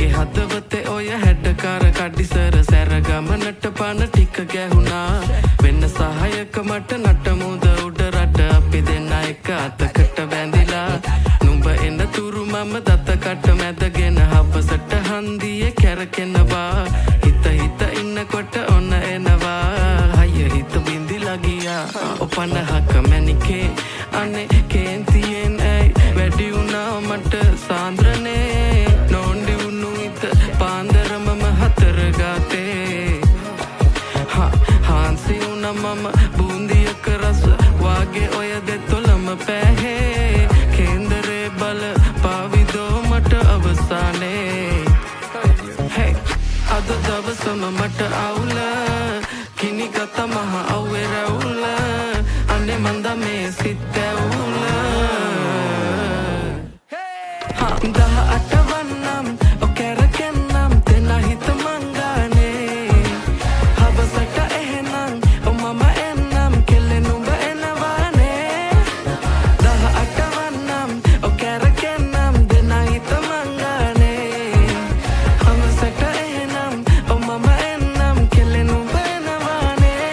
මගේ හදවතේ ඔය හැඩකාර කඩිසර සැරගමනට පන ටික ගැහුණා වෙන්න සහයක මට නටමුද උඩ රට අපි දෙන්න එක අතකට බැඳිලා නුඹ එන තුරු මම දතකට මැදගෙන හවසට හන්දියේ කැරකෙනවා හිත ඉන්නකොට ඔන්න එනවා හය හිත බින්දිලා ගියා ඔපනහක මැනිකේ අනේ කේන්තියෙන් ඇයි වැඩි වුණා මට සාන්ද්‍රනේ නොන්ඩි වුණු හිත පාන්දරමම හතර ගාතේ හාන්සි වුණා මම බූන්දියක රස වාගේ ඔය දෙතොලම පැහේ කේන්දරේ බල පාවිදෝ මට අවසානේ අද දවසම මට අවුල කිනි ගත මහ අව්වේ රැවුල අනේ මන්ද මේ සිත් ඇවුල 18 වන්නම් ඔකැරකෙන්නම් දෙන හිත මංගානේ හවසට එහෙනම් මම එන්නම් කෙල්ලේ නුඹ එනවානේ 18 වන්නම් ඔකැරකෙන්නම් දෙන හිත මංගානේ හවසට එහෙනම් මම එන්නම් කෙල්ලේ නුඹ එනවානේ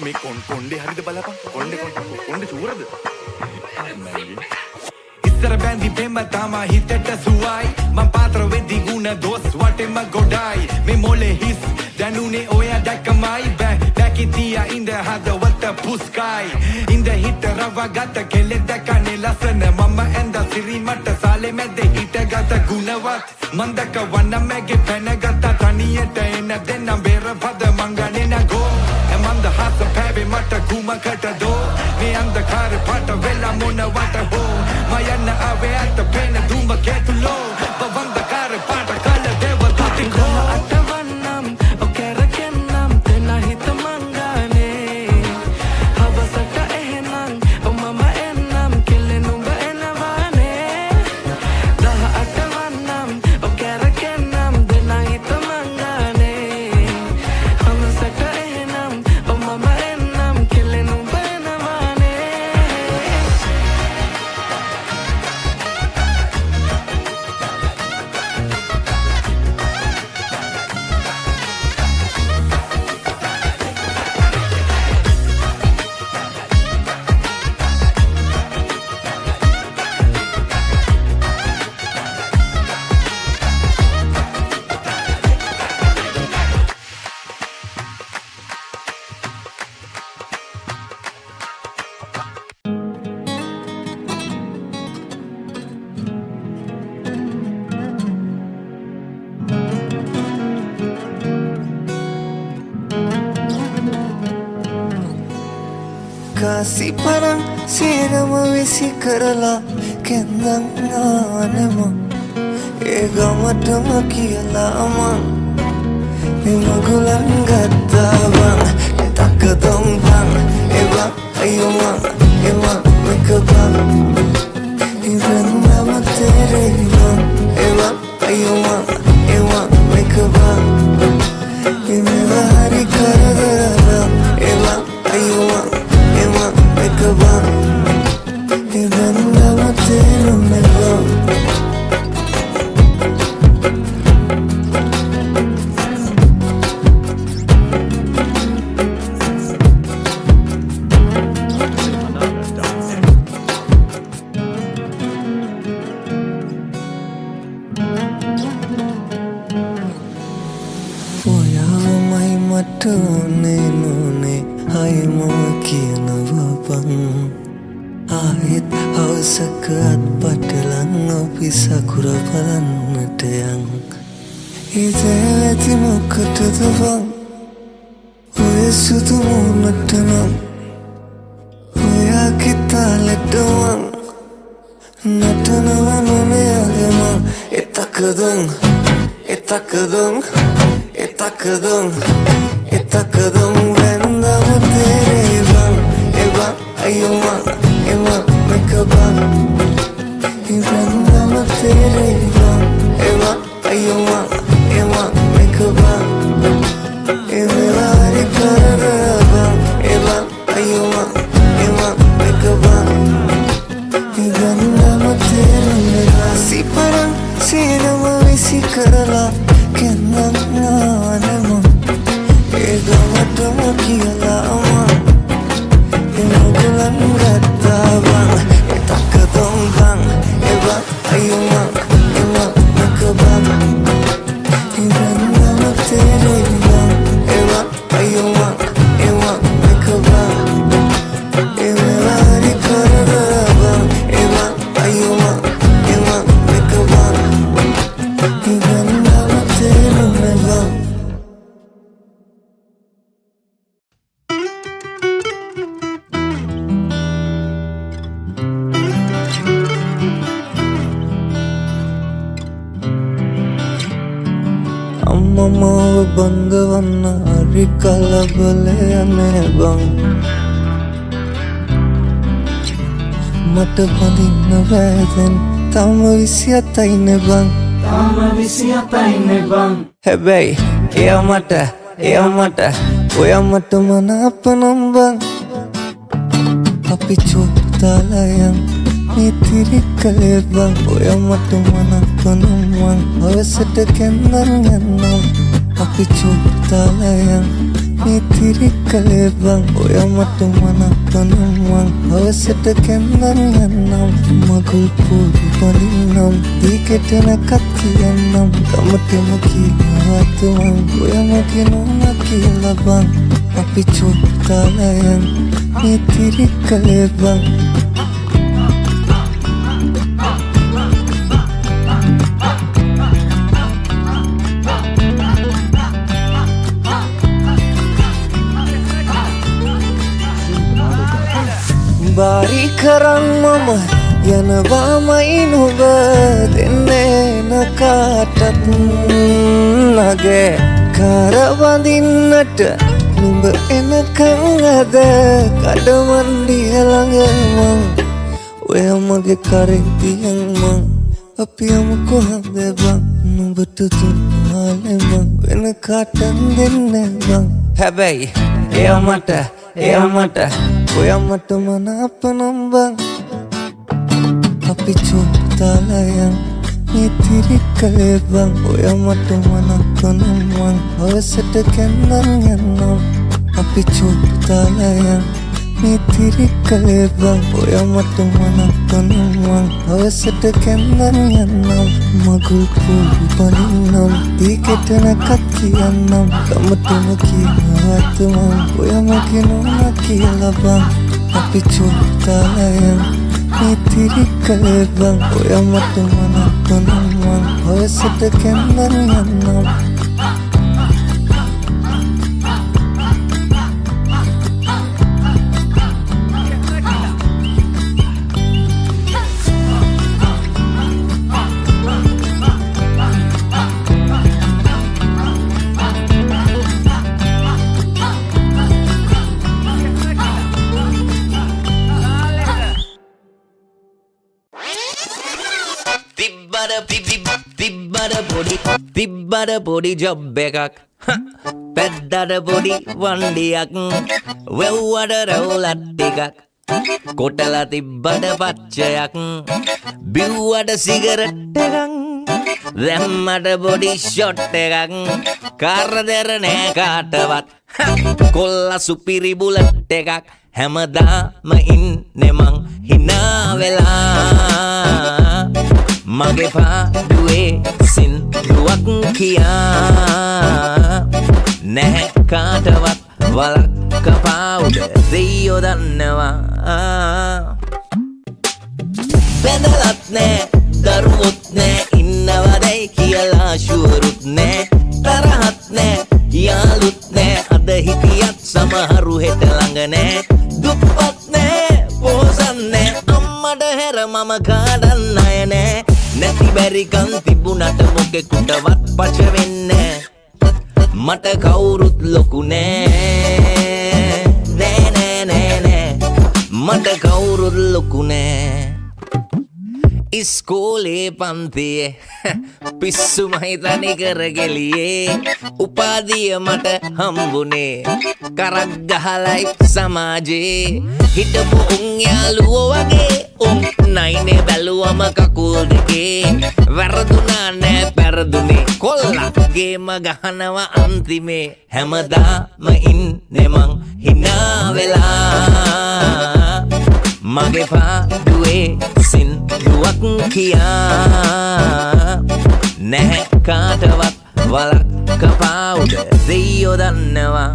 මේ කොණ්ඩේ හරිද බලපන් කොණ්ඩේ සූරද ඉස්සර බැඳි බෙම්ම තමා හිතට සුවයි මං පාත්‍ර වෙද්දි ගුණ දොස් වටෙම ගොඩයි මේ මොලේ හිස් දැනුනේ ඔය දැක්කමයි බැකිතියා ඉඳ හදවත පුස්කයි ඉඳ හිට රවගත කෙලෙ දැකනේ ලස්සන මම ඇඳ සිරි මට සාලේ මැද හිටගත ගුණවත් මන්දක වන්න මැගේ පැනගත තනියට එන දෙන්නම් බේර පද මංගනේ නගෝ මන්ද හස පැවේ මට කුමකට දෝ මේ අන්ධකාර පාට වෙලා මොනවට හෝ මයන්න ආවේ අත පේන දුම කැතුලෝ බවන්දකාර පාට කල දේව දුතිකෝ 18 වන්නම් ඔකැරකෙන්නම් දෙන හිත මංගානේ හවසට එහෙනම් මම එන්නම් කෙල්ලේ නුඹ එනවානේ 18 වන්නම් ඔකැරකෙන්නම් දෙන හිත මංගානේ හවසට එහෙනම් මම එන්නම් කෙල්ලේ නුඹ එනවානේ Kasih parang sirama visi karala kendang anema ega matama kiyala amang magulang gata bang takadong bang eba ayo mang eba makabang iban nama tere bang eba ayo mang eba makabang imela hari karadara eba ayo mang Kebang, iban nama telu melong. Oya mai matone nune hai mo kiana babang ahit hausakat padalang bisa kurapalan netang Ite mo katadavang Oya sudu mo natanang Oya kita ledawang Natanawan one agamang Itakadang Itakadang Itakadang takadum vendam tere bang eva ayo man eva meka bang vendam tere bang eva ayo man eva meka bang eva ri karana bang eva ayo man eva meka bang vendam tere si param sinama visi karala kenam naanama ega matama kiyala ama emugulan gatta bang takadong bang eva ayuma eva makabang vendam tere bang eva ayuma eva makabang eva ri karana bang eva ayuma eva makabang vendam tere bang අම්ම මාව බඳවන්න හරි කලබලයනේ බං මට බඳින්න බෑදැන් තම 27යිනේ බං හැබැයි එයා මට ඔයා මට මනාප නම් බං අපි චෝතාලයන් මේ තිරිකලේ බං ඔයා මට මනාප නම් බං අවසට කැන්දන් යන්නම් අපි චෝතාලයන් මේ තිරිකලේ බං ඔයා මට මනාප නම් බං අවසට කැන්දන් යන්නම් මගුල් පොඩි බඳින්නම් දීකට නැකත් කියන්නම් ගමටම කියලාත් මං ඔයා මගේ නෝනා කියලා බං අපි චෝතාලයන් මේ තිරිකලේ බං බාරි කරන් මම යනවාමයි නුඹ දෙන්නේ නකාටත් නගේ කරවඳින්නට නුඹ එනකන් අද කඩමණ්ඩිය ළඟ මං ඔය මගේ කරේ තියන් මං අපි යමු කොහොමද බං නුඹට තුන්මාලේ මං වෙන කාටත් දෙන්නේ බං හැබැයි එයා මට ඔයා මට මනාප නම් බං අපි චෝතාලයන් මේ තිරිකලේ බං ඔයා මට මනාප නම් බං අවසට කැන්දන් යන්නම් අපි චෝතාලයන් මේ තිරිකලේ බං ඔයා මට මනාප නම් බං අවසට කැන්දන් යන්නම් මගුල් පොඩි බඳින්නම් දීකට නැකත් කියන්නම් ගමටම කියලාත් මං ඔයා මගේ නෝනා කියලා බං අපි චෝතාලයන් මේ තිරිකලේ බං ඔයා මට මනාප නම් බං අවසට කැන්දන් යන්නම් තිබ්බට පොඩි ජොබ් එකක් පැද්දට පොඩි වන්ඩියක් වෙව්වට රැවුලත් ටිකක් කොටල තිබ්බට පච්චයක් බිව්වට සිගරට් එකක් දැම්මට පොඩි ෂොට් එකක් කරදර නෑ කාටවත් කොල්ල සුපිරි බුලට් එකක් හැමදාම ඉන්නේ මං හිනා වෙලා මගේ පාඩුවේ සින්දුවක් කියා නැහැ කාටවත් වලක්ක පාවුඩ දෙයියෝ දන්නවා බැඳලත් නෑ දරුවොත් නෑ ඉන්නවදයි කියලා ෂුවරුත් නෑ තරහත් නෑ යාළුත් නෑ අද හිටියත් සමහරු හෙට ළඟ නෑ දුප්පත් නෑ පොහොසත් නෑ අම්මට හැර මම කාඩන්න අය නෑ නැති බැරිකම් තිබුණට මොකෙකුටවත් පච වෙන්නේ මට කවුරුත් ලොකු නෑ නෑ නෑ නෑ නෑ මට කවුරුත් ලොකු නෑ ඉස්කෝලේ පන්තියේ පිස්සුමයි තනි කරගෙලියේ උපාධිය මට හම්බුනේ කරක් ගහලයි සමාජේ හිටපු උන් යාළුවෝ වගේ උන් නයිනේ බැලුවම කකුල් දෙකේ වැරදුනා නෑ පෙරදුනේ කොල්ලගේම ගහනවා අන්තිමේ හැමදාම ඉන්නේ මං hina වෙලා මගේ පාඩුවේ සින්දුවක් කියා නැහැ කාටවත් වලක් කපාවුද දෙයියෝ දන්නවා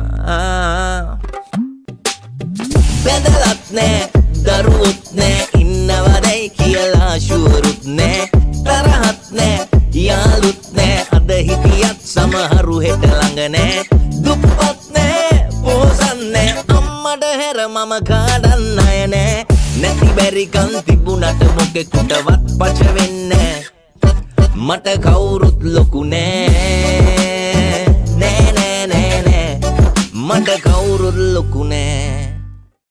බැදලත් නෑ දරුවොත් නෑ ඉන්නවදයි කියලා ෂුවරුත් නෑ තරහත් නෑ යාළුත් නෑ අද හිටියත් සමහරු හෙට ළඟ නෑ දුප්පත් නෑ පොහොසත් නෑ අම්මට හැර මම කාඩන්න අය නෑ නැති බැරිකන් තිබුණට මොකෙකුටවත් පච වෙන්නේ මට කවුරුත් ලොකු නෑ නෑ නෑ නෑ නෑ මට කවුරුත් ලොකු නෑ